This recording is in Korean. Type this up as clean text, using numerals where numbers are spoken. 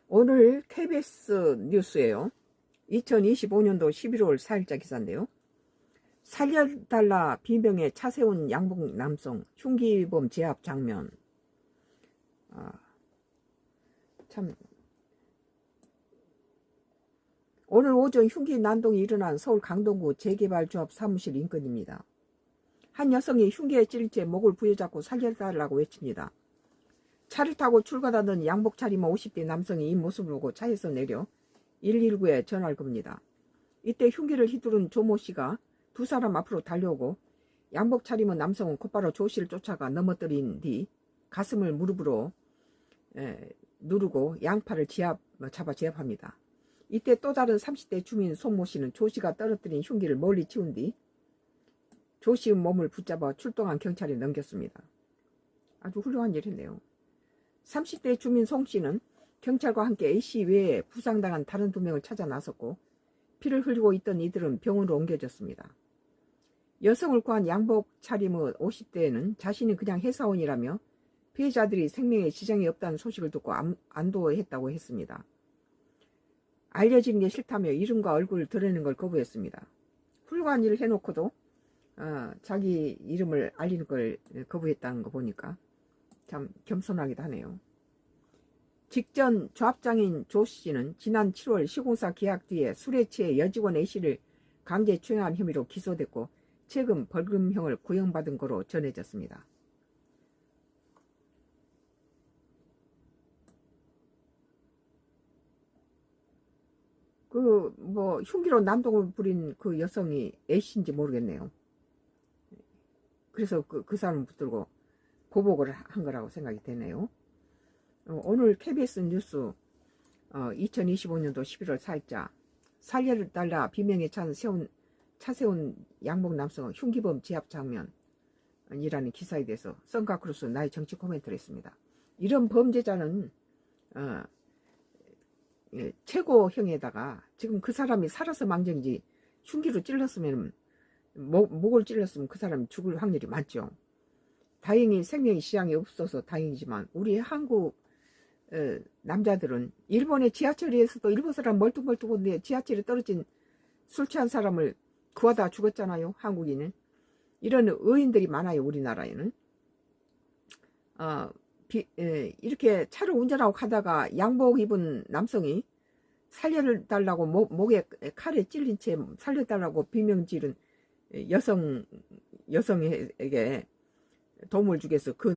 오늘 KBS 뉴스예요. 2025년도 11월 4일자 기사인데요. 살려달라 비명에 차 세운 양복 남성 흉기범 제압 장면. 참 오늘 오전 흉기 난동이 일어난 서울 강동구 재개발조합 사무실 인근입니다. 한 여성이 흉기에 찔린 채 목을 부여잡고 살려달라고 외칩니다. 차를 타고 출근하던 양복 차림한 50대 남성이 이 모습을 보고 차에서 내려 119에 전화를 겁니다. 이때 흉기를 휘두른 조모 씨가 두 사람 앞으로 달려오고 양복 차림한 남성은 곧바로 조 씨를 쫓아가 넘어뜨린 뒤 가슴을 무릎으로 누르고 양팔을 잡아 제압합니다. 이때 또 다른 30대 주민 손모 씨는 조 씨가 떨어뜨린 흉기를 멀리 치운 뒤 조 씨의 몸을 붙잡아 출동한 경찰에 넘겼습니다. 아주 훌륭한 일 했네요. 30대 주민 송 씨는 경찰과 함께 A 씨 외에 부상당한 다른 2명을 찾아 나섰고 피를 흘리고 있던 이들은 병원으로 옮겨졌습니다. 여성을 구한 양복 차림의 50대는 자신이 그냥 회사원이라며 피해자들이 생명에 지장이 없다는 소식을 듣고 안도했다고 했습니다. 알려진 게 싫다며 이름과 얼굴을 드러내는 걸 거부했습니다. 훌륭한 일을 해놓고도 자기 이름을 알리는 걸 거부했다는 거 보니까 참 겸손하기도 하네요. 직전 조합장인 조 씨는 지난 7월 시공사 계약 뒤에 술에 취해 여직원 A씨를 강제 추행한 혐의로 기소됐고 최근 벌금형을 구형받은 거로 전해졌습니다. 흉기로 난동을 부린 그 여성이 A씨인지 모르겠네요. 그래서 그 사람을 붙들고 보복을 한 거라고 생각이 되네요. 오늘 KBS 뉴스 2025년도 11월 4일자 살려달라 비명에 차 세운 양복 남성 흉기범 제압 장면이라는 기사에 대해서 썬가크루스 나의 정치 코멘트를 했습니다. 이런 범죄자는 최고형에다가 지금 그 사람이 살아서 망정이지 흉기로 찔렀으면 목을 찔렀으면 그 사람이 죽을 확률이 많죠. 다행히 생명의 지장이 없어서 다행이지만 우리 한국 남자들은 일본의 지하철에서도 일본 사람 멀뚱멀뚱한데 지하철에 떨어진 술 취한 사람을 구하다 죽었잖아요. 한국인은. 이런 의인들이 많아요. 우리나라에는. 이렇게 차를 운전하고 가다가 양복 입은 남성이 살려달라고 목에 칼에 찔린 채 살려달라고 비명 지른 여성에게 도움을 주겠어. 그